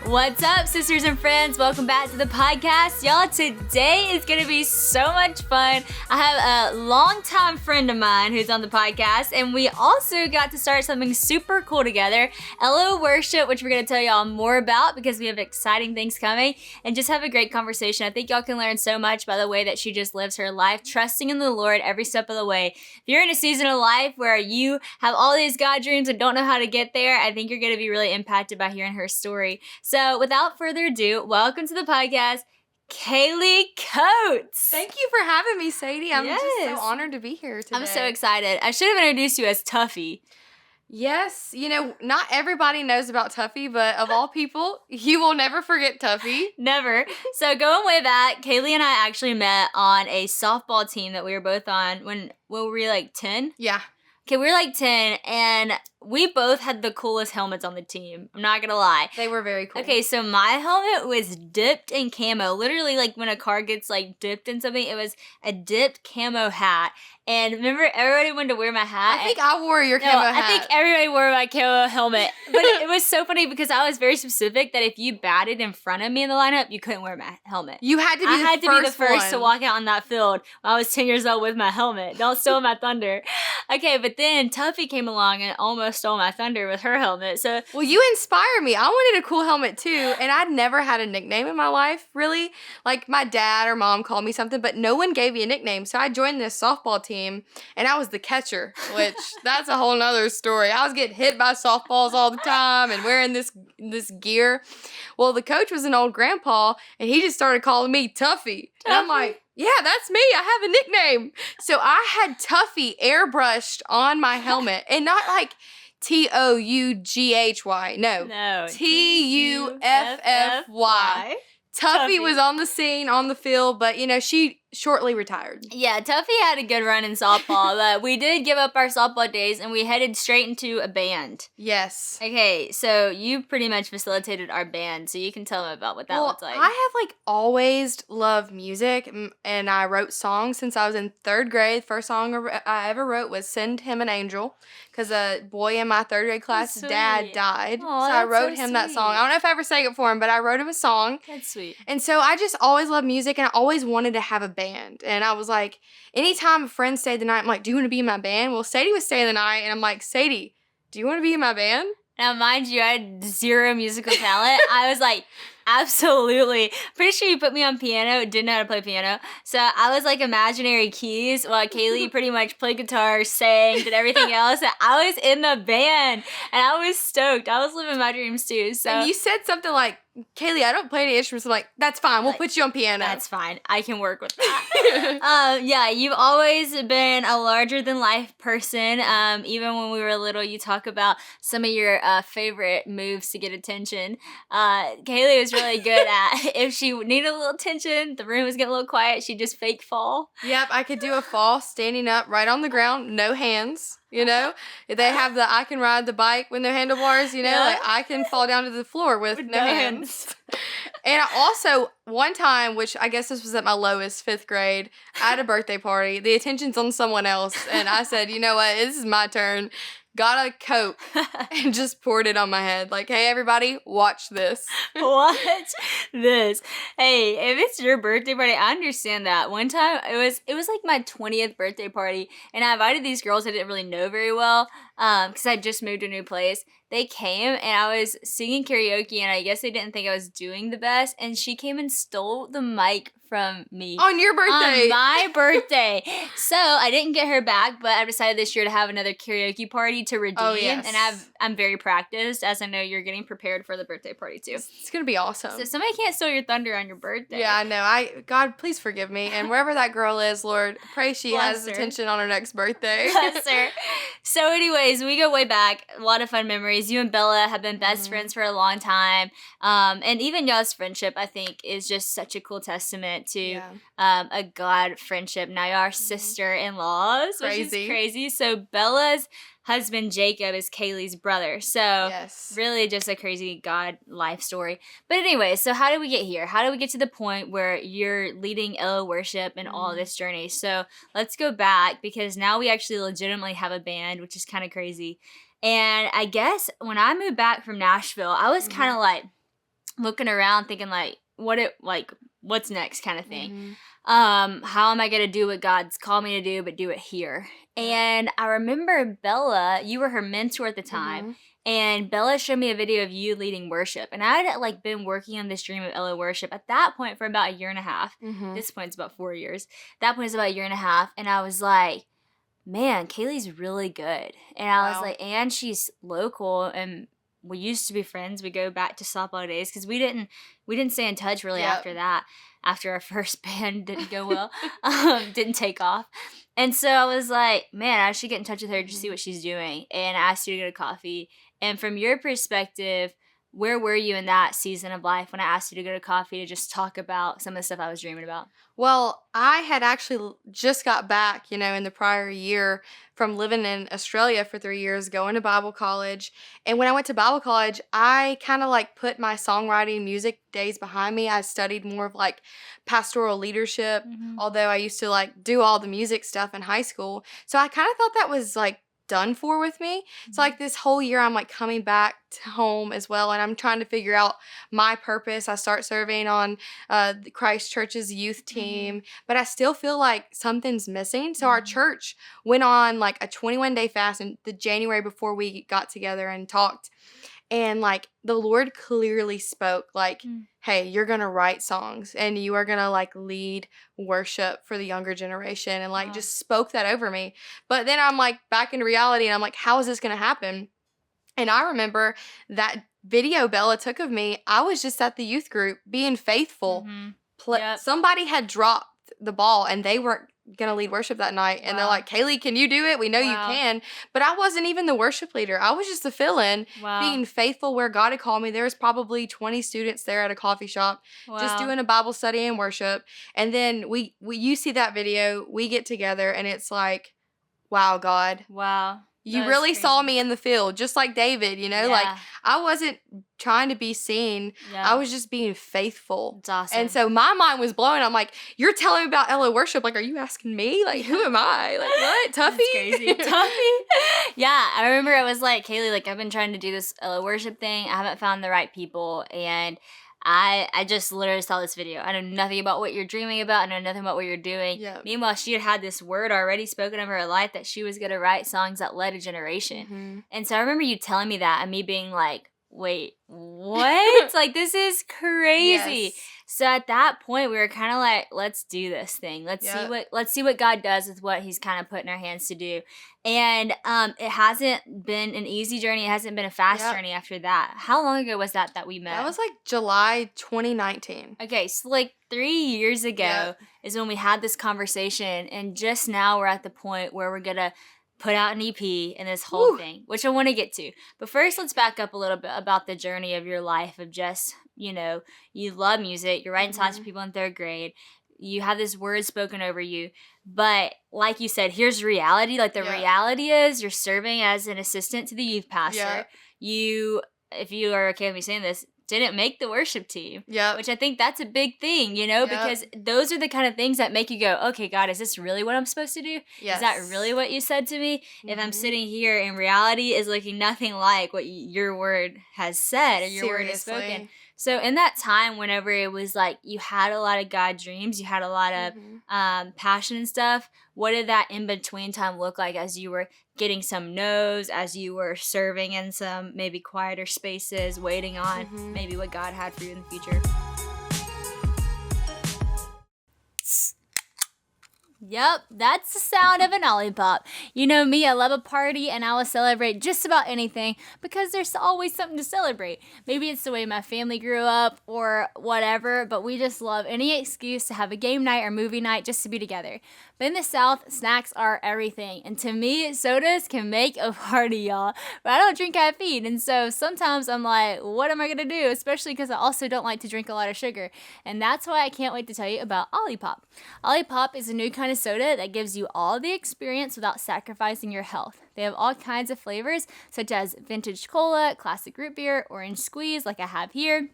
What's up, sisters and friends? Welcome back to the podcast. Y'all, today is going to be so much fun. I have a longtime friend of mine who's on the podcast, and we also got to start something super cool together, LO Worship, which we're going to tell y'all more about because we have exciting things coming, and just have a great conversation. I think y'all can learn so much by the way that she just lives her life, trusting in the Lord every step of the way. If you're in a season of life where you have all these God dreams and don't know how to get there, I think you're going to be really impacted by hearing her story. So without further ado, welcome to the podcast, Kaylea Coates. Thank you for having me, Sadie. I'm just so honored to be here today. I'm so excited. I should have introduced you as Tuffy. Yes, not everybody knows about Tuffy, but of all people, you will never forget Tuffy. Never. So going way back, Kaylea and I actually met on a softball team that we were both on when were we like 10? Yeah. Okay, we were like 10, and we both had the coolest helmets on the team. I'm not gonna lie. They were very cool. Okay, so my helmet was dipped in camo. Literally, like when a car gets like dipped in something, it was a dipped camo hat. And remember, everybody wanted to wear my hat. I think I wore your camo hat. I think everybody wore my camo helmet. But it was so funny because I was very specific that if you batted in front of me in the lineup, you couldn't wear my helmet. You had to be the first to walk out on that field when I was 10 years old with my helmet. Don't steal my thunder. Okay, but then Tuffy came along and almost stole my thunder with her helmet. So, well, you inspired me. I wanted a cool helmet too, and I'd never had a nickname in my life, really. Like my dad or mom called me something, but no one gave me a nickname. So I joined this softball team, and I was the catcher, which that's a whole nother story. I was getting hit by softballs all the time and wearing this gear. Well, the coach was an old grandpa, and he just started calling me Tuffy. And I'm like, yeah, that's me. I have a nickname. So I had Tuffy airbrushed on my helmet, and not like Toughy. No. Tuffy. Tuffy was on the scene, on the field, but, she shortly retired. Yeah, Tuffy had a good run in softball, but we did give up our softball days, and we headed straight into a band. Yes. Okay, so you pretty much facilitated our band, so you can tell them about what that looks like. I have, always loved music, and I wrote songs since I was in 3rd grade. First song I ever wrote was Send Him an Angel, because a boy in my 3rd grade class' dad died. Aww, so I wrote him that song. I don't know if I ever sang it for him, but I wrote him a song. That's sweet. And so I just always loved music, and I always wanted to have a band. And I was like, anytime a friend stayed the night, I'm like, do you want to be in my band? Well, Sadie was staying the night, and I'm like, Sadie, do you want to be in my band? Now, mind you, I had zero musical talent. I was like, absolutely. Pretty sure you put me on piano, didn't know how to play piano. So I was like imaginary keys while Kaylea pretty much played guitar, sang, did everything else. And I was in the band, and I was stoked. I was living my dreams too. So. And you said something like, Kaylea, I don't play any instruments. I'm like, that's fine. We'll put you on piano. That's fine. I can work with that. Yeah, you've always been a larger-than-life person. Even when we were little, you talk about some of your favorite moves to get attention. Kaylea was really good at, if she needed a little attention, the room was getting a little quiet, she'd just fake fall. Yep, I could do a fall standing up right on the ground, no hands. They have the I can ride the bike with no handlebars, like I can fall down to the floor with no hands. And I also, one time, which I guess this was at my lowest, 5th grade, I had a birthday party. The attention's on someone else. And I said, you know what, this is my turn. Got a Coke and just poured it on my head. Like, hey, everybody, watch this. Watch this. Hey, if it's your birthday party, I understand that. One time, it was like my 20th birthday party, and I invited these girls I didn't really know very well because I just moved to a new place. They came, and I was singing karaoke, and I guess they didn't think I was doing the best, and she came and stole the mic from me. On your birthday. On my birthday. So I didn't get her back, but I've decided this year to have another karaoke party to redeem. Oh, yes. And I'm very practiced, as I know you're getting prepared for the birthday party too. It's going to be awesome. So somebody can't steal your thunder on your birthday. Yeah, I know. God, please forgive me. And wherever that girl is, Lord, pray she has attention on her next birthday. Bless her. So anyways, we go way back. A lot of fun memories. You and Bella have been best friends for a long time. And even y'all's friendship, I think, is just such a cool testament to a God friendship. Now y'all are sister-in-laws, which is crazy. So Bella's husband, Jacob, is Kaylea's brother. So really just a crazy God life story. But anyway, so how did we get here? How did we get to the point where you're leading LO Worship and all of this journey? So let's go back, because now we actually legitimately have a band, which is kind of crazy. And I guess when I moved back from Nashville, I was kind of like, looking around thinking like, what's next kind of thing. Mhm. How am I going to do what God's called me to do, but do it here? And I remember Bella, you were her mentor at the time. Mhm. And Bella showed me a video of you leading worship. And I had like been working on this dream of Ella worship at that point for about a year and a half. Mhm. This point's about 4 years. That point is about a year and a half. And I was like, man, Kaylee's really good. And I was Wow. like, and she's local, and we used to be friends. We go back to softball days because we didn't stay in touch really Yep. after that. After our first band didn't go well, didn't take off. And so I was like, man, I should get in touch with her to see what she's doing. And I asked you to go to coffee. And from your perspective, where were you in that season of life when I asked you to go to coffee to just talk about some of the stuff I was dreaming about? Well, I had actually just got back, in the prior year from living in Australia for 3 years, going to Bible college. And when I went to Bible college, I kind of like put my songwriting music days behind me. I studied more of like pastoral leadership, although I used to like do all the music stuff in high school. So I kind of thought that was like done for with me. So like this whole year I'm like coming back to home as well, and I'm trying to figure out my purpose. I start serving on the Christ Church's youth team, but I still feel like something's missing. So our church went on like a 21-day fast in the January before we got together and talked. And like the Lord clearly spoke like, hey, you're going to write songs and you are going to like lead worship for the younger generation, and like just spoke that over me. But then I'm like back in reality and I'm like, how is this going to happen? And I remember that video Bella took of me. I was just at the youth group being faithful. Yep. Somebody had dropped the ball and they weren't going to lead worship that night. And they're like, Kaylee, can you do it? We know you can. But I wasn't even the worship leader. I was just a fill-in, being faithful where God had called me. There was probably 20 students there at a coffee shop just doing a Bible study and worship. And then you see that video, we get together, and it's like, wow, God. Wow. You really saw me in the field, just like David, like I wasn't trying to be seen. I was just being faithful. That's awesome. And so my mind was blown. I'm like, you're telling me about Ella worship. Like, are you asking me? Like, who am I? Like, what? Tuffy? That's crazy. Tuffy? Yeah, I remember I was like, Kaylee, like, I've been trying to do this Ella worship thing. I haven't found the right people. And I just literally saw this video. I know nothing about what you're dreaming about. I know nothing about what you're doing. Yep. Meanwhile, she had this word already spoken over her life that she was going to write songs that led a generation. And so I remember you telling me that and me being like, wait, what? Like, this is crazy. Yes. So at that point, we were kind of like, let's do this thing. Let's see what God does with what he's kind of put in our hands to do. And it hasn't been an easy journey. It hasn't been a fast journey after that. How long ago was that we met? That was like July 2019. Okay, so like 3 years ago is when we had this conversation. And just now we're at the point where we're going to put out an EP and this whole thing, which I want to get to. But first, let's back up a little bit about the journey of your life of just, you love music. You're writing songs for people in 3rd grade. You have this word spoken over you. But like you said, here's reality. Like the reality is you're serving as an assistant to the youth pastor. You, if you are okay with me saying this, didn't make the worship team. Which I think that's a big thing, because those are the kind of things that make you go, okay, God, is this really what I'm supposed to do? Is that really what you said to me? If I'm sitting here and reality is looking nothing like what your word has said or your word has spoken. So in that time, whenever it was like you had a lot of God dreams, you had a lot of passion and stuff, what did that in-between time look like as you were getting some no's, as you were serving in some maybe quieter spaces, waiting on maybe what God had for you in the future? Yep, that's the sound of an Lollipop. You know me, I love a party and I will celebrate just about anything because there's always something to celebrate. Maybe it's the way my family grew up or whatever, but we just love any excuse to have a game night or movie night just to be together. But in the South, snacks are everything. And to me, sodas can make a party, y'all. But I don't drink caffeine. And so sometimes I'm like, what am I going to do? Especially because I also don't like to drink a lot of sugar. And that's why I can't wait to tell you about Lollipop. Lollipop is a new kind of soda that gives you all the experience without sacrificing your health. They have all kinds of flavors, such as vintage cola, classic root beer, orange squeeze like I have here,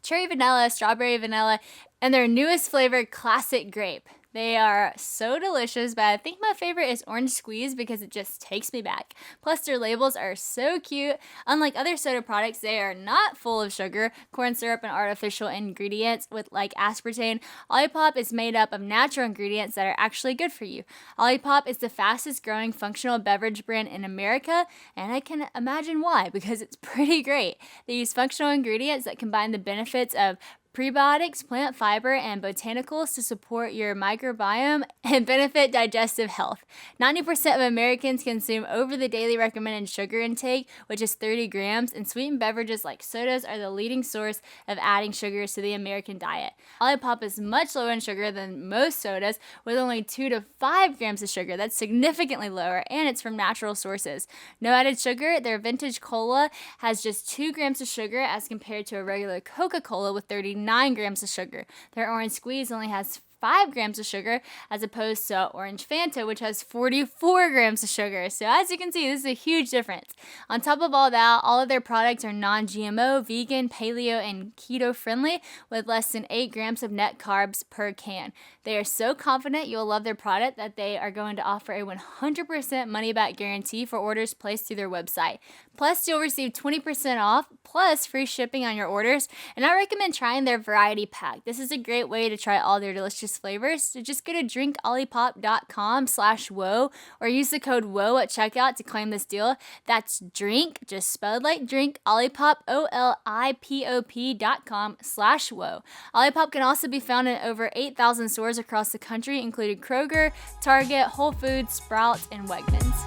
cherry vanilla, strawberry vanilla, and their newest flavor, classic grape. They are so delicious, but I think my favorite is orange squeeze because it just takes me back. Plus, their labels are so cute. Unlike other soda products, they are not full of sugar, corn syrup, and artificial ingredients with like aspartame. Lollipop is made up of natural ingredients that are actually good for you. Lollipop is the fastest growing functional beverage brand in America, and I can imagine why, because it's pretty great. They use functional ingredients that combine the benefits of prebiotics, plant fiber, and botanicals to support your microbiome and benefit digestive health. 90% of Americans consume over the daily recommended sugar intake, which is 30 grams, and sweetened beverages like sodas are the leading source of adding sugars to the American diet. Lollipop is much lower in sugar than most sodas, with only 2 to 5 grams of sugar. That's significantly lower, and it's from natural sources. No added sugar. Their vintage cola has just 2 grams of sugar as compared to a regular Coca-Cola with 39 grams of sugar. Their orange squeeze only has 5 grams of sugar as opposed to Orange Fanta, which has 44 grams of sugar. So as you can see, this is a huge difference. On top of all that, all of their products are non-GMO, vegan, paleo, and keto friendly with less than 8 grams of net carbs per can. They are so confident you'll love their product that they are going to offer a 100% money back guarantee for orders placed through their website. Plus, you'll receive 20% off plus free shipping on your orders. And I recommend trying their variety pack. This is a great way to try all their delicious flavors. So just go to drinkolipop.com/woe or use the code WOE at checkout to claim this deal. That's drink, just spelled like drink, Olipop, OLIPOP.com/woe. Olipop can also be found in over 8,000 stores across the country, including Kroger, Target, Whole Foods, Sprouts, and Wegmans.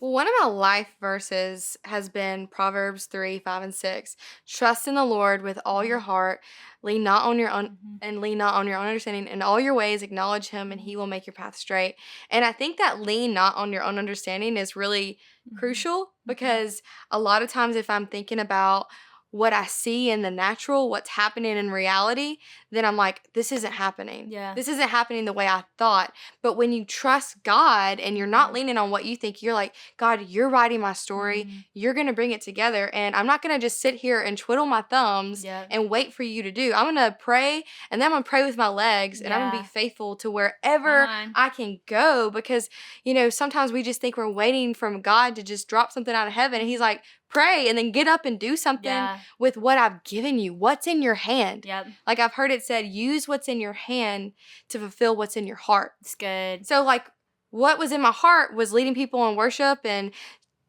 Well, one of my life verses has been Proverbs 3, 5, and 6. Trust in the Lord with all your heart, lean not on your own understanding. In all your ways acknowledge him, and he will make your path straight. And I think that lean not on your own understanding is really crucial, because a lot of times if I'm thinking about what I see in the natural, what's happening in reality, then I'm like, this isn't happening. Yeah. This isn't happening the way I thought. But when you trust God and you're not leaning on what you think, you're like, God, you're writing my story. You're going to bring it together. And I'm not going to just sit here and twiddle my thumbs and wait for you to do. I'm going to pray, and then I'm going to pray with my legs, and I'm going to be faithful to wherever I can go, because, you know, sometimes we just think we're waiting from God to just drop something out of heaven. And he's like, pray and then get up and do something with what I've given you. What's in your hand? Like I've heard it said, use what's in your hand to fulfill what's in your heart. It's good. So like what was in my heart was leading people in worship and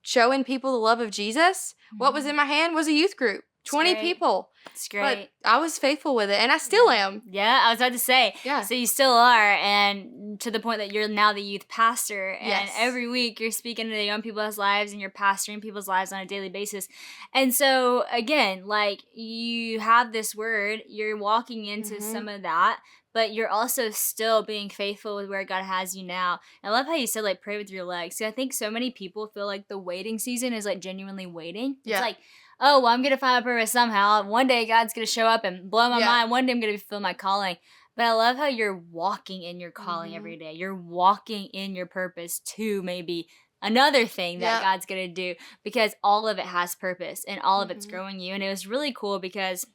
showing people the love of Jesus. What was in my hand was a youth group. 20 people. It's great. But I was faithful with it, and I still am. Yeah, I was about to say. Yeah. So you still are, and to the point that you're now the youth pastor, and every week you're speaking to the young people's lives, and you're pastoring people's lives on a daily basis. And so, again, like, you have this word, you're walking into some of that, but you're also still being faithful with where God has you now. And I love how you said, like, pray with your legs. See, I think so many people feel like the waiting season is, like, genuinely waiting. It's like, oh, well, I'm going to find my purpose somehow. One day God's going to show up and blow my mind. One day I'm going to fulfill my calling. But I love how you're walking in your calling every day. You're walking in your purpose to maybe another thing that God's going to do, because all of it has purpose and all of it's growing you. And it was really cool because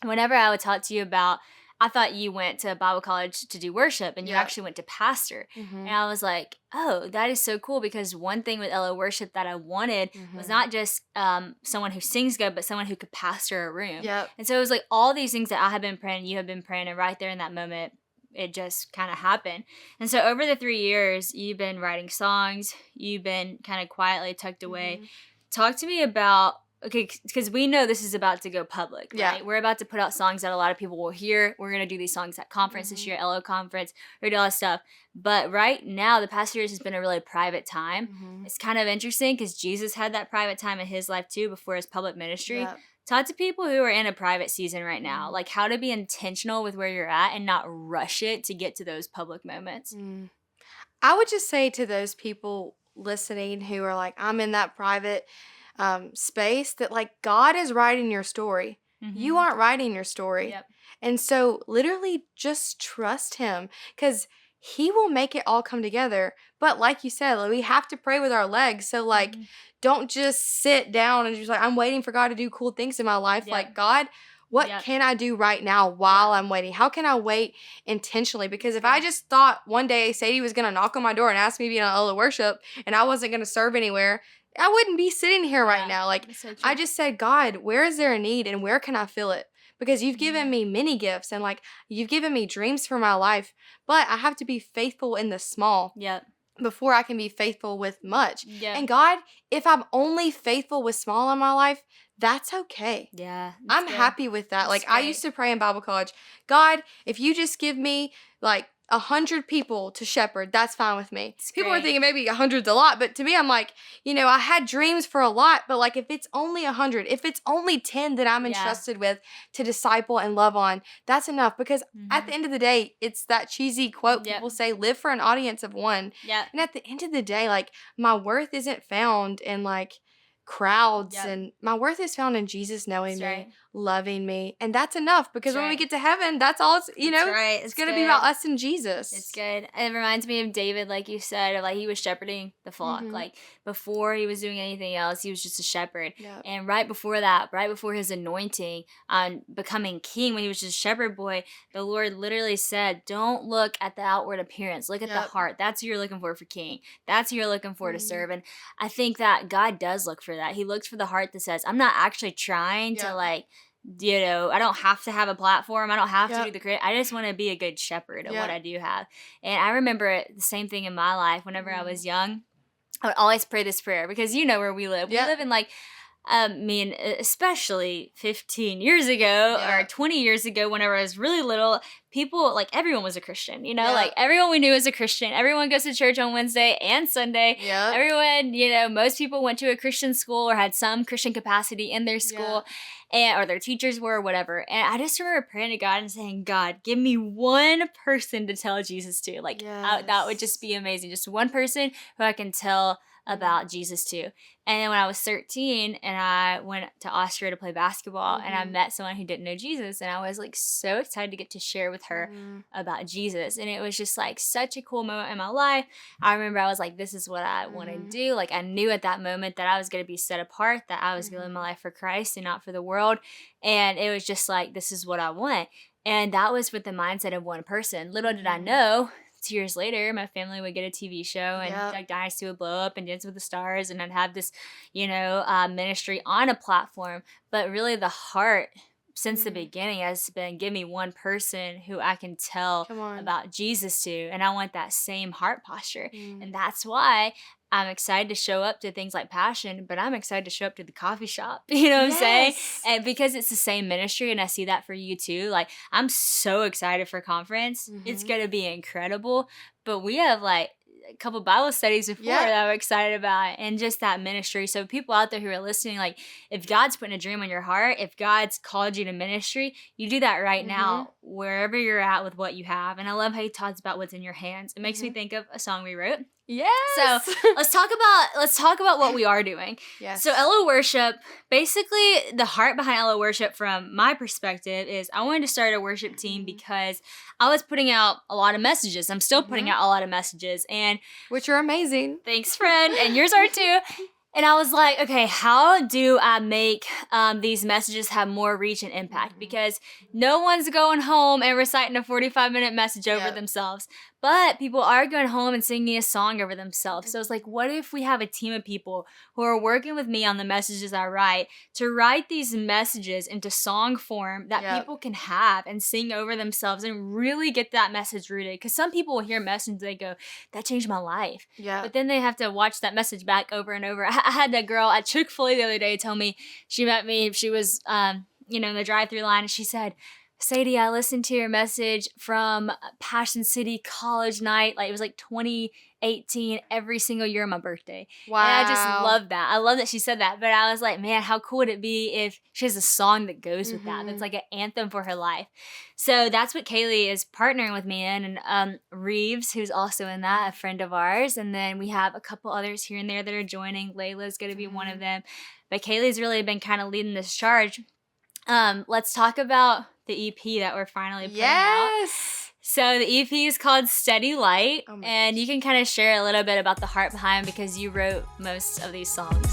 whenever I would talk to you about, I thought you went to Bible college to do worship, and you actually went to pastor. And I was like, oh, that is so cool, because one thing with LO worship that I wanted was not just someone who sings good, but someone who could pastor a room. And so it was like all these things that I had been praying, you had been praying, and right there in that moment, it just kind of happened. And so over the 3 years, you've been writing songs, you've been kind of quietly tucked away. Talk to me about, okay, because we know this is about to go public, right? We're about to put out songs that a lot of people will hear. We're going to do these songs at conference this year, LO conference, we're doing all that stuff. But right now, the past years has been a really private time. It's kind of interesting because Jesus had that private time in his life too before his public ministry. Talk to people who are in a private season right now, like how to be intentional with where you're at and not rush it to get to those public moments. I would just say to those people listening who are like, I'm in that private space, that like God is writing your story. You aren't writing your story. And so literally just trust him, because he will make it all come together. But like you said, like, we have to pray with our legs. So like, don't just sit down and just like, I'm waiting for God to do cool things in my life. Like, God What Yep. can I do right now while I'm waiting? How can I wait intentionally? Because if I just thought one day Sadie was going to knock on my door and ask me to be on Ella Worship and I wasn't going to serve anywhere, I wouldn't be sitting here right now. Like, That's so true. I just said, God, where is there a need and where can I fill it? Because you've given me many gifts and like you've given me dreams for my life, but I have to be faithful in the small Yep. before I can be faithful with much. Yep. And God, if I'm only faithful with small in my life, that's okay. Yeah. I'm happy with that. That's Like, I great. used to pray in Bible college, God, if you just give me like 100 people to shepherd, that's fine with me. People are great. thinking maybe 100's a lot, but to me, I'm like, I had dreams for a lot, but like if it's only 100, if it's only 10 that I'm entrusted with to disciple and love on, that's enough. Because at the end of the day, it's that cheesy quote people say, live for an audience of one. Yep. And at the end of the day, like my worth isn't found in like crowds and my worth is found in Jesus knowing me, loving me, and that's enough because when we get to heaven, that's all it's it's gonna be about us and Jesus. It's good. It reminds me of David, like you said, like he was shepherding the flock. Like before he was doing anything else, he was just a shepherd. And right before that, right before his anointing on becoming king, when he was just a shepherd boy, the Lord literally said, don't look at the outward appearance, look at the heart. That's who you're looking for king. That's who you're looking for to serve. And I think that God does look for that. He looks for the heart that says, I'm not actually trying to like, I don't have to have a platform. I don't have to do the create. I just want to be a good shepherd of what I do have. And I remember the same thing in my life. Whenever I was young, I would always pray this prayer because you know where we live. We live in like, especially 15 years ago or 20 years ago, whenever I was really little, people, like everyone was a Christian, like everyone we knew was a Christian. Everyone goes to church on Wednesday and Sunday. Everyone, most people went to a Christian school or had some Christian capacity in their school or their teachers were or whatever. And I just remember praying to God and saying, God, give me one person to tell Jesus to. Like that would just be amazing. Just one person who I can tell about Jesus to. And then when I was 13 and I went to Austria to play basketball and I met someone who didn't know Jesus, and I was like so excited to get to share with her about Jesus. And it was just like such a cool moment in my life. I remember I was like, this is what I want to do. Like I knew at that moment that I was going to be set apart, that I was going to live my life for Christ and not for the world. And it was just like, this is what I want. And that was with the mindset of one person. Little did I know, 2 years later, my family would get a TV show and like Dynasty would blow up and Dance with the Stars, and I'd have this, ministry on a platform. But really the heart since the beginning has been, give me one person who I can tell about Jesus to. And I want that same heart posture. And that's why I'm excited to show up to things like Passion, but I'm excited to show up to the coffee shop. You know what I'm saying? And because it's the same ministry, and I see that for you too. Like, I'm so excited for conference. It's going to be incredible. But we have like a couple Bible studies before that I'm excited about, and just that ministry. So people out there who are listening, like if God's putting a dream on your heart, if God's called you to ministry, you do that right now, wherever you're at with what you have. And I love how he talks about what's in your hands. It makes me think of a song we wrote. So let's talk about what we are doing. So Ella Worship, basically the heart behind Ella Worship from my perspective is I wanted to start a worship team because I was putting out a lot of messages. I'm still putting out a lot of messages, and which are amazing. Thanks, friend, and yours are too. And I was like, okay, how do I make these messages have more reach and impact? Because no one's going home and reciting a 45-minute message over themselves. But people are going home and singing a song over themselves. So it's like, what if we have a team of people who are working with me on the messages I write to write these messages into song form that people can have and sing over themselves and really get that message rooted? Because some people will hear a message and they go, that changed my life. But then they have to watch that message back over and over. I had that girl at Chick-fil-A the other day tell me, she met me, she was, in the drive-thru line, and she said, Sadie, I listened to your message from Passion City college night. Like it was like 2018, every single year on my birthday. Wow. And I just love that. I love that she said that. But I was like, man, how cool would it be if she has a song that goes with that? That's like an anthem for her life. So that's what Kaylea is partnering with me in. And Reeves, who's also in that, a friend of ours. And then we have a couple others here and there that are joining. Layla's going to be one of them. But Kaylee's really been kind of leading this charge. Let's talk about the EP that we're finally putting out. So the EP is called Steady Light, and you can kind of share a little bit about the heart behind, because you wrote most of these songs.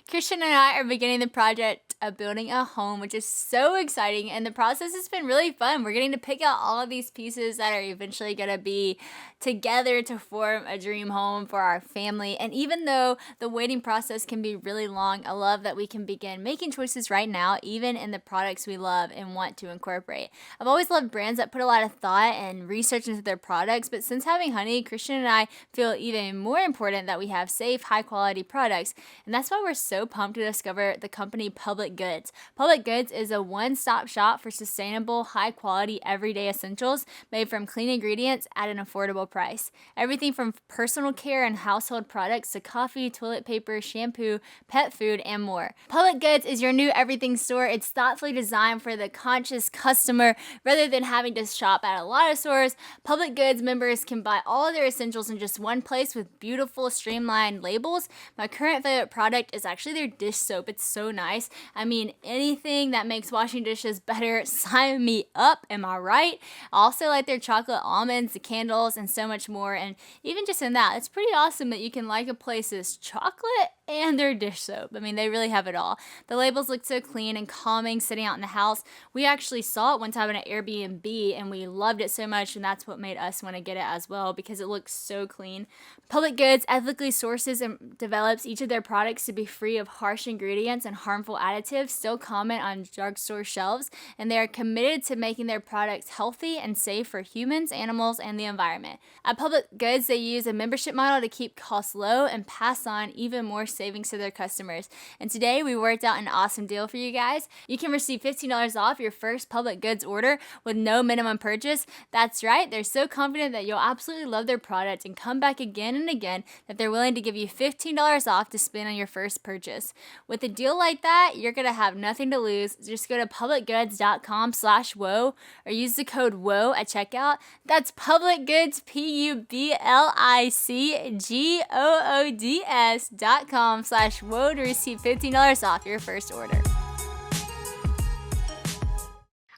Christian and I are beginning the project of building a home, which is so exciting. And the process has been really fun. We're getting to pick out all of these pieces that are eventually going to be together to form a dream home for our family. And even though the waiting process can be really long, I love that we can begin making choices right now, even in the products we love and want to incorporate. I've always loved brands that put a lot of thought and research into their products, but since having Honey, Christian and I feel even more important that we have safe, high quality products. And that's why we're so pumped to discover the company Public Goods. Public Goods is a one-stop shop for sustainable, high quality, everyday essentials made from clean ingredients at an affordable price. Everything from personal care and household products to coffee, toilet paper, shampoo, pet food, and more. Public Goods is your new everything store. It's thoughtfully designed for the conscious customer rather than having to shop at a lot of stores. Public Goods members can buy all their essentials in just one place with beautiful, streamlined labels. My current favorite product is actually their dish soap. It's so nice. I mean, anything that makes washing dishes better, sign me up. Am I right? I also like their chocolate almonds, the candles, and so much more. And even just in that, it's pretty awesome that you can like a place's chocolate and their dish soap. I mean, they really have it all. The labels look so clean and calming sitting out in the house. We actually saw it one time in an Airbnb and we loved it so much, and that's what made us want to get it as well because it looks so clean. Public Goods ethically sources and develops each of their products to be free of harsh ingredients and harmful additives still common on drugstore shelves, and they are committed to making their products healthy and safe for humans, animals, and the environment. At Public Goods, they use a membership model to keep costs low and pass on even more savings to their customers. And today we worked out an awesome deal for you guys. You can receive $15 off your first Public Goods order with no minimum purchase. That's right, they're so confident that you'll absolutely love their product and come back again and again that they're willing to give you $15 off to spend on your first purchase. With a deal like that, you're going to have nothing to lose. Just go to publicgoods.com/woe or use the code WOE at checkout. That's Public Goods, publicgoods.com/woe to receive $15 off your first order.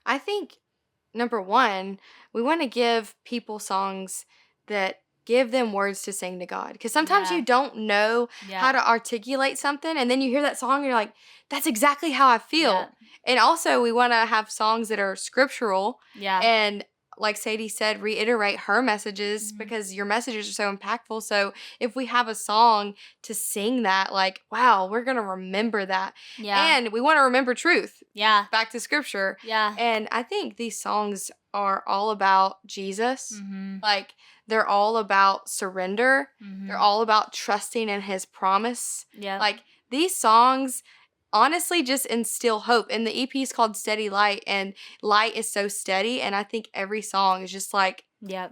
I think, number one, we want to give people songs that give them words to sing to God. Because sometimes you don't know how to articulate something, and then you hear that song and you're like, that's exactly how I feel. Yeah. And also, we want to have songs that are scriptural. Yeah. And like Sadie said, reiterate her messages because your messages are so impactful. So if we have a song to sing that, like, wow, we're going to remember that. Yeah. And we want to remember truth. Yeah. Back to scripture. Yeah. And I think these songs are all about Jesus. Mm-hmm. Like, they're all about surrender. Mm-hmm. They're all about trusting in his promise. Yeah. Like, these songs honestly just instill hope. And the EP is called Steady Light, and light is so steady. And I think every song is just like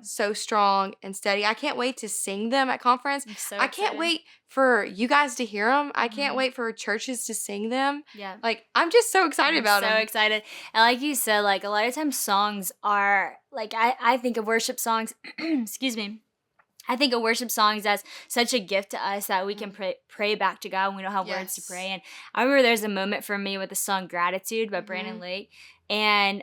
so strong and steady. I can't wait to sing them at conference. I can't wait for you guys to hear them. I can't wait for churches to sing them. Yeah. Like, I'm just so excited about them. So excited. And like you said, like a lot of times songs are like, I think of worship songs, excuse me. I think of worship songs as such a gift to us that we can pray back to God when we don't have words to pray. And I remember there's a moment for me with the song Gratitude by Brandon Lake. And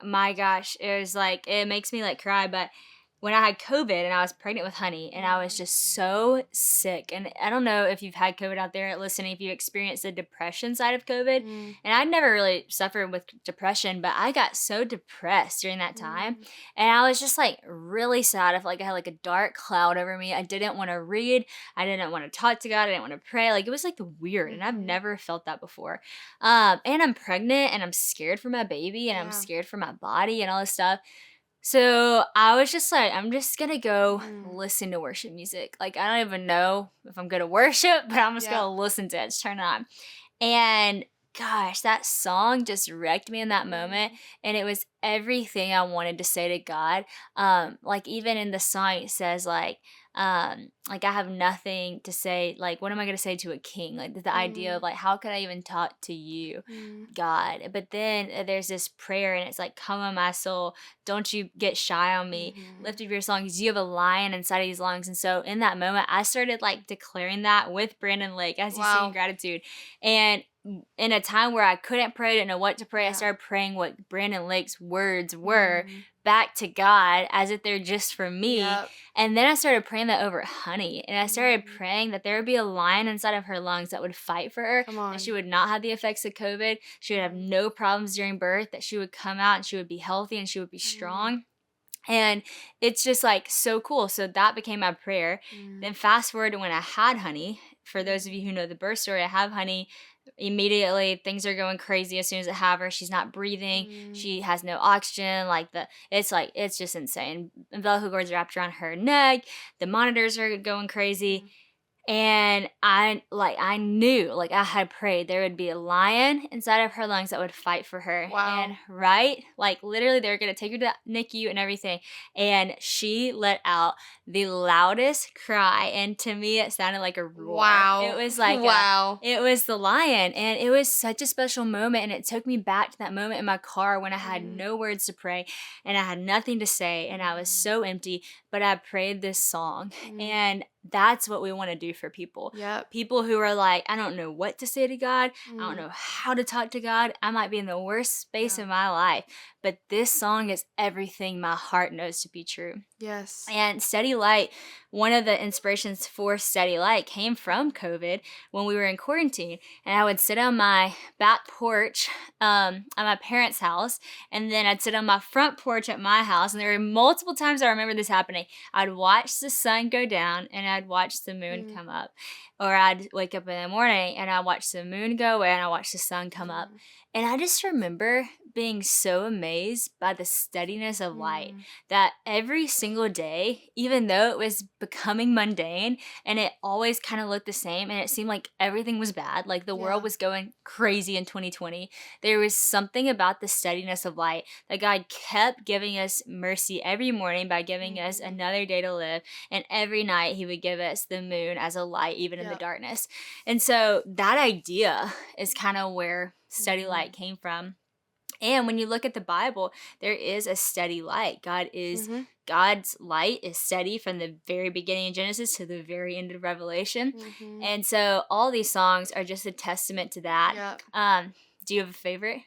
my gosh, it was like, it makes me like cry, but when I had COVID and I was pregnant with Honey and I was just so sick. And I don't know if you've had COVID out there listening, if you experienced the depression side of COVID. And I'd never really suffered with depression, but I got so depressed during that time. And I was just like really sad. I felt like I had like a dark cloud over me. I didn't want to read. I didn't want to talk to God. I didn't want to pray. Like, it was like weird. And I've never felt that before. And I'm pregnant and I'm scared for my baby and I'm scared for my body and all this stuff. So I was just like, I'm just going to go listen to worship music. Like, I don't even know if I'm going to worship, but I'm just going to listen to it. Just turn it on. And gosh, that song just wrecked me in that moment. And it was everything I wanted to say to God. Like, even in the song, it says like I have nothing to say. Like, what am I going to say to a king? Like, the idea of like, how could I even talk to you, God? But then there's this prayer and it's like, come on my soul, don't you get shy on me. Lift up your songs. You have a lion inside of these lungs. And so in that moment, I started like declaring that with Brandon Lake as he's singing Gratitude. And in a time where I couldn't pray, didn't know what to pray, I Yeah. started praying what Brandon Lake's words were Mhm. back to God as if they're just for me. Yep. And then I started praying that over Honey. And I started Mhm. praying that there would be a lion inside of her lungs that would fight for her, Come that on. she would not have the effects of COVID, she would have no problems during birth, that she would come out and she would be healthy and she would be strong. And it's just like so cool. So that became my prayer. Then fast forward to when I had Honey. For those of you who know the birth story, I have Honey. Immediately things are going crazy as soon as I have her. She's not breathing. She has no oxygen. It's just insane. Umbilical cords wrapped around her neck. The monitors are going crazy. And I knew, like I had prayed there would be a lion inside of her lungs that would fight for her. Wow. And right, like literally they were gonna take her to NICU and everything. And she let out the loudest cry, and to me it sounded like a roar. Wow. It was like wow. it was the lion, and it was such a special moment, and it took me back to that moment in my car when I had no words to pray and I had nothing to say and I was so empty, but I prayed this song. And that's what we want to do for people. Yep. People who are like, I don't know what to say to God. I don't know how to talk to God. I might be in the worst space of my life, but this song is everything my heart knows to be true. Yes. And Steady Light, one of the inspirations for Steady Light came from COVID when we were in quarantine. And I would sit on my back porch at my parents' house, and then I'd sit on my front porch at my house. And there were multiple times I remember this happening. I'd watch the sun go down and I'd watch the moon come up. Or I'd wake up in the morning and I'd watch the moon go away and I'd watch the sun come up. And I just remember being so amazed by the steadiness of light that every single day, even though it was becoming mundane and it always kind of looked the same and it seemed like everything was bad, like the world was going crazy in 2020, there was something about the steadiness of light that God kept giving us mercy every morning by giving us another day to live. And every night he would give us the moon as a light, even in the darkness. And so that idea is kind of where Steady Light came from. And when you look at the Bible, there is a steady light. God's light is steady from the very beginning of Genesis to the very end of Revelation. And so all these songs are just a testament to that. Yep. Do you have a favorite?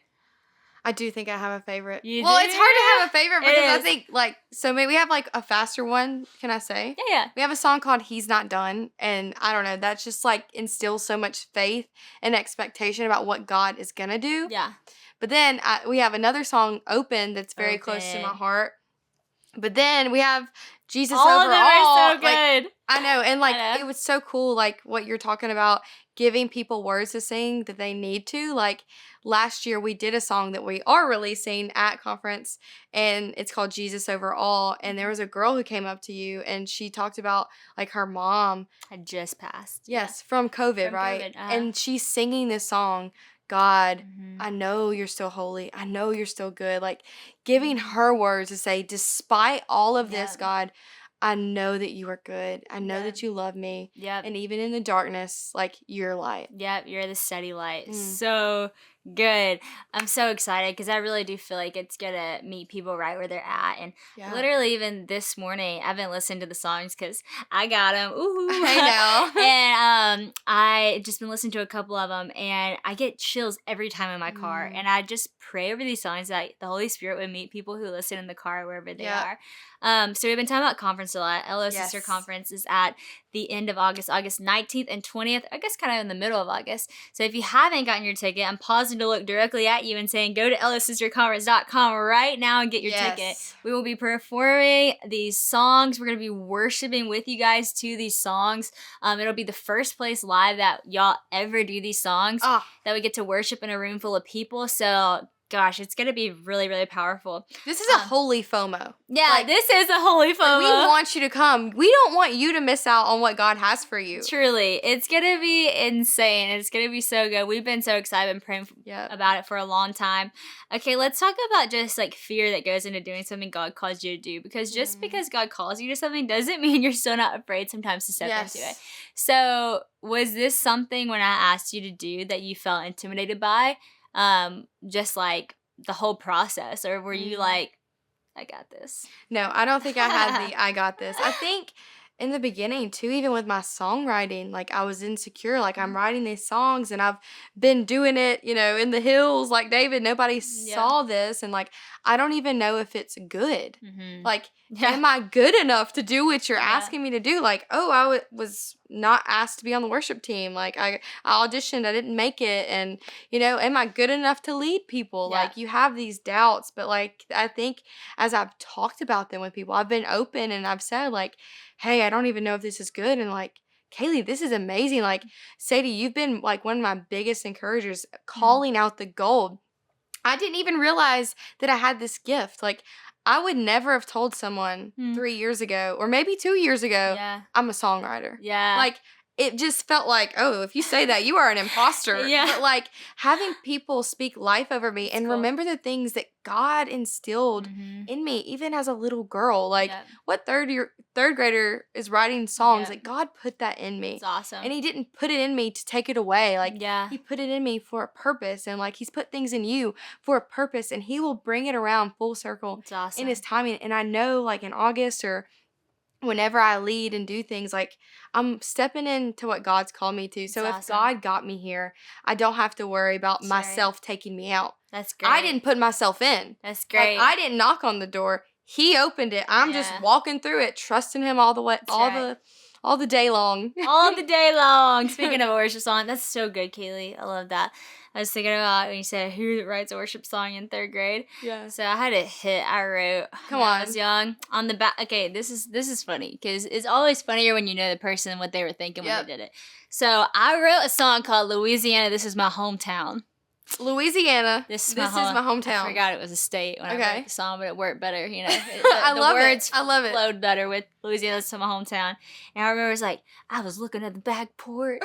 I do think I have a favorite. You well, do? it's hard to have a favorite It because I is. think maybe we have a faster one. Can I say? Yeah. We have a song called He's Not Done. And I don't know, that's just instills so much faith and expectation about what God is going to do. Yeah. But then we have another song, Open, that's very close to my heart. But then we have Jesus All Over of them All. are so good. I know. And I know. it was so cool, what you're talking about, giving people words to sing that they need to. Last year we did a song that we are releasing at conference, and it's called Jesus Over All. And there was a girl who came up to you and she talked about her mom had just passed. Yes, from COVID, From right? COVID, And she's singing this song, God, I know you're still holy. I know you're still good. Giving her words to say, despite all of this, God, I know that you are good. I know that you love me. Yep. And even in the darkness, you're light. Yep, you're the steady light. So good. I'm so excited because I really do feel like it's gonna meet people right where they're at. And literally, even this morning, I've been listening to the songs because I got them. Ooh, I know. And I just been listening to a couple of them, and I get chills every time in my car. And I just pray over these songs that the Holy Spirit would meet people who listen in the car wherever they are. So we've been talking about conference a lot. LO Sister Conference is at the end of August 19th and 20th, I guess kind of in the middle of August. So if you haven't gotten your ticket, I'm pausing to look directly at you and saying, go to losisterconference.com right now and get your ticket. We will be performing these songs. We're going to be worshiping with you guys to these songs. It'll be the first place live that y'all ever do these songs, that we get to worship in a room full of people. So gosh, it's going to be really, really powerful. This is a holy FOMO. Yeah, this is a holy FOMO. We want you to come. We don't want you to miss out on what God has for you. Truly. It's going to be insane. It's going to be so good. We've been so excited and praying about it for a long time. Okay, let's talk about just fear that goes into doing something God calls you to do. Because just because God calls you to something doesn't mean you're still not afraid sometimes to step into it. So was this something when I asked you to do that you felt intimidated by? Just the whole process, or were you I got this? No, I don't think I had the I got this. I think in the beginning too, even with my songwriting, like I was insecure. Like I'm writing these songs and I've been doing it, in the hills like David. Nobody saw this, and like I don't even know if it's good. Mm-hmm. Like, Yeah. am I good enough to do what you're Yeah. asking me to do? Like, oh, I was not asked to be on the worship team. Like I auditioned, I didn't make it, and am I good enough to lead people? Yeah. Like you have these doubts, but like I think as I've talked about them with people, I've been open and I've said like, hey, I don't even know if this is good. And like, Kaylee, this is amazing. Like, Sadie, you've been like one of my biggest encouragers, calling out the gold. I didn't even realize that I had this gift. Like, I would never have told someone 3 years ago or maybe 2 years ago, I'm a songwriter. Yeah. Like, it just felt like, oh, if you say that, you are an imposter. Yeah. But like having people speak life over me and remember the things that God instilled in me, even as a little girl. Like, what third grader is writing songs? Like, God put that in me. It's awesome. And He didn't put it in me to take it away. Like, Yeah. He put it in me for a purpose. And like, He's put things in you for a purpose. And He will bring it around full circle It's awesome. in His timing. And I know, like, in August or whenever I lead and do things, like I'm stepping into what God's called me to. So if God got me here, I don't have to worry about myself taking me out. That's great. I didn't put myself in. That's great. Like, I didn't knock on the door. He opened it. I'm just walking through it, trusting Him all the way, all the day long. All the day long. Speaking of a worship song, that's so good, Kaylee. I love that. I was thinking about when you said who writes a worship song in 3rd grade. Yeah. So I had a hit I wrote when I was young on the back. Okay, this is funny because it's always funnier when you know the person what they were thinking when they did it. So I wrote a song called Louisiana. This is my hometown. Louisiana. This is my hometown. I forgot it was a state when I wrote the song, but it worked better. I love it. I love it. Flowed better with Louisiana to my hometown. And I remember it was like, I was looking at the back porch.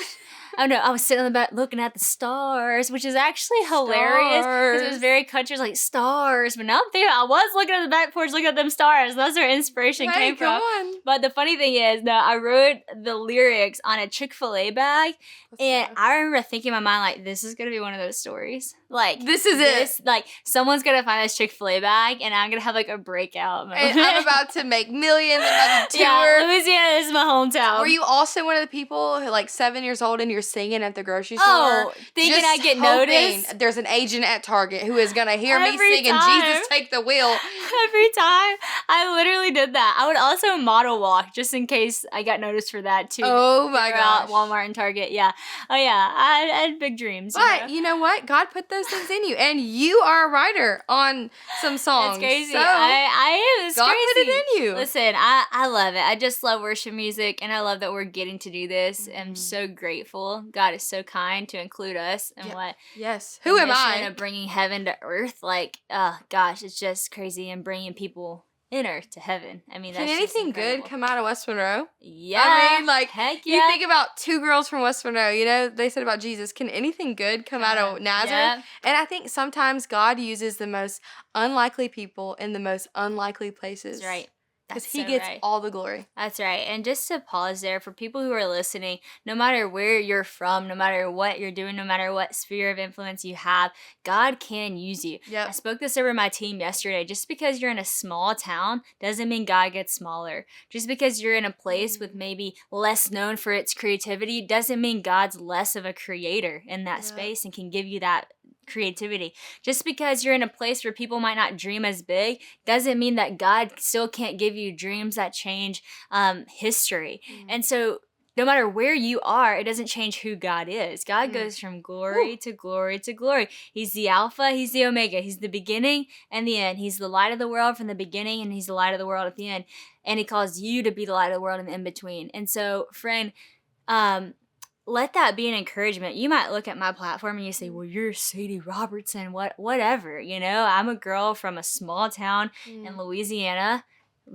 Oh no, I was sitting on the back looking at the stars, which is actually hilarious because it was very country, like stars. But now I'm thinking, I was looking at the back porch, looking at them stars. That's where inspiration came from. But the funny thing is, I wrote the lyrics on a Chick-fil-A bag, and I remember thinking in my mind, like, this is gonna be one of those stories. Like, this is it. Like, someone's gonna find this Chick-fil-A bag, and I'm gonna have like a breakout moment. And I'm about to make millions. I'm about to tour. Yeah, Louisiana is my hometown. Were you also one of the people who, like, 7 years old and you're singing at the grocery store? Oh, thinking I get noticed? There's an agent at Target who is gonna hear me Every singing time. Jesus Take the Wheel. Every time. I literally did that. I would also model walk just in case I got noticed for that too. Oh my gosh. Walmart and Target, yeah. Oh yeah, I had big dreams. But you know what? God put those things in you, and you are a writer on some songs. It's crazy. So I am. It's God crazy. put it in you. Listen, I love it. I just love worship music, and I love that we're getting to do this. I'm so grateful. God is so kind to include us in what. Yes. Who am I? Of bringing heaven to earth. Like, oh gosh, it's just crazy, and bringing people in earth to heaven. I mean, that's can anything good come out of West Monroe? Yeah. I mean, like, heck yeah. You think about 2 girls from West Monroe, they said about Jesus, can anything good come out of Nazareth? Yeah. And I think sometimes God uses the most unlikely people in the most unlikely places. That's right. Because He gets all the glory. That's right. And just to pause there, for people who are listening, no matter where you're from, no matter what you're doing, no matter what sphere of influence you have, God can use you. Yep. I spoke this over my team yesterday. Just because you're in a small town doesn't mean God gets smaller. Just because you're in a place with maybe less known for its creativity doesn't mean God's less of a creator in that space and can give you that creativity. Just because you're in a place where people might not dream as big doesn't mean that God still can't give you dreams that change history. And so no matter where you are, it doesn't change who God is. God goes from glory to glory to glory. He's the Alpha, He's the Omega. He's the beginning and the end. He's the light of the world from the beginning, and He's the light of the world at the end. And He calls you to be the light of the world in the in-between. And so, friend, let that be an encouragement. You might look at my platform and you say, well, you're Sadie Robertson, whatever. I'm a girl from a small town in Louisiana,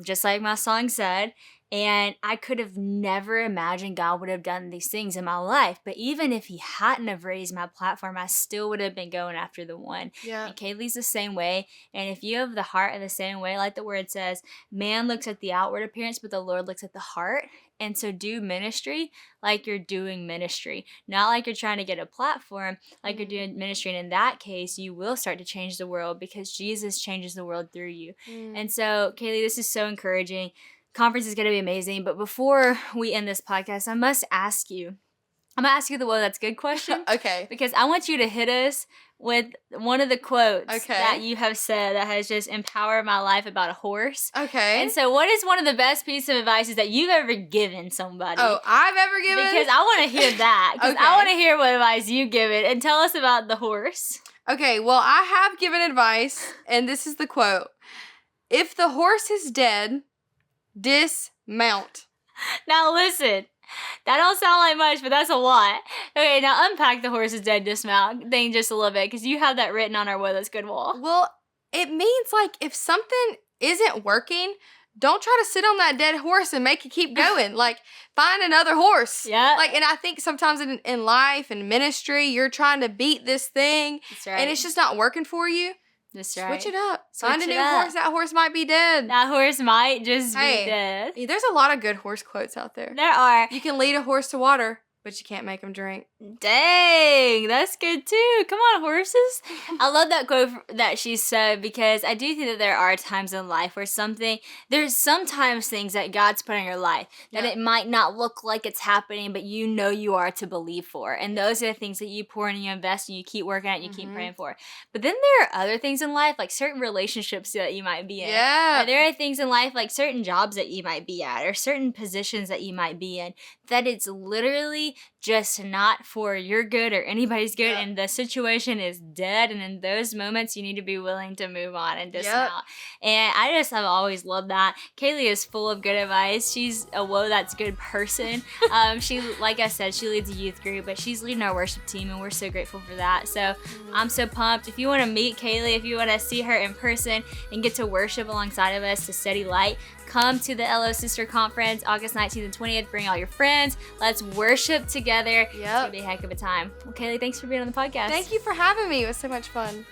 just like my song said. And I could have never imagined God would have done these things in my life. But even if He hadn't have raised my platform, I still would have been going after the one. Yeah. And Kaylee's the same way. And if you have the heart of the same way, like the word says, man looks at the outward appearance, but the Lord looks at the heart. And so do ministry like you're doing ministry, not like you're trying to get a platform, like you're doing ministry. And in that case, you will start to change the world because Jesus changes the world through you. And so, Kaylee, this is so encouraging. conference is going to be amazing. But before we end this podcast, I'm going to ask you the "Whoa, that's good" question. Okay. Because I want you to hit us with one of the quotes that you have said that has just empowered my life about a horse. Okay. And so what is one of the best pieces of advice that you've ever given somebody? Oh, I've ever given? Because I want to hear that. Because I want to hear what advice you give it. And tell us about the horse. Okay, well, I have given advice, and this is the quote. If the horse is dead, dismount. Now listen. That don't sound like much, but that's a lot. Okay, now unpack the horse is dead dismount thing just a little bit, because you have that written on our "Whoa, that's good" wall. Well, it means, like, if something isn't working, don't try to sit on that dead horse and make it keep going. Like, find another horse. Yeah. Like, and I think sometimes in life and ministry, you're trying to beat this thing. That's right. And it's just not working for you. That's right. Switch it up. Find a new horse. That horse might be dead. That horse might just be dead. There's a lot of good horse quotes out there. There are. You can lead a horse to water, but you can't make them drink. Dang, that's good too. Come on, horses. I love that quote that she said, because I do think that there are times in life where there's sometimes things that God's put in your life that it might not look like it's happening, but you know you are to believe for. And those are the things that you pour in and you invest and you keep working at and you keep praying for. But then there are other things in life, like certain relationships that you might be in. Yeah. Or there are things in life, like certain jobs that you might be at or certain positions that you might be in, that it's literally just not for your good or anybody's good, and the situation is dead, and in those moments you need to be willing to move on and dismount. And I just have always loved that. Kaylea is full of good advice. She's a "Whoa, that's good" person. She, like I said, she leads a youth group, but she's leading our worship team, and we're so grateful for that. So I'm so pumped. If you want to meet Kaylea, if you want to see her in person and get to worship alongside of us to Steady Light, come to the LO Sister Conference, August 19th and 20th. Bring all your friends. Let's worship together. It's going to be a heck of a time. Well, Kaylea, thanks for being on the podcast. Thank you for having me. It was so much fun.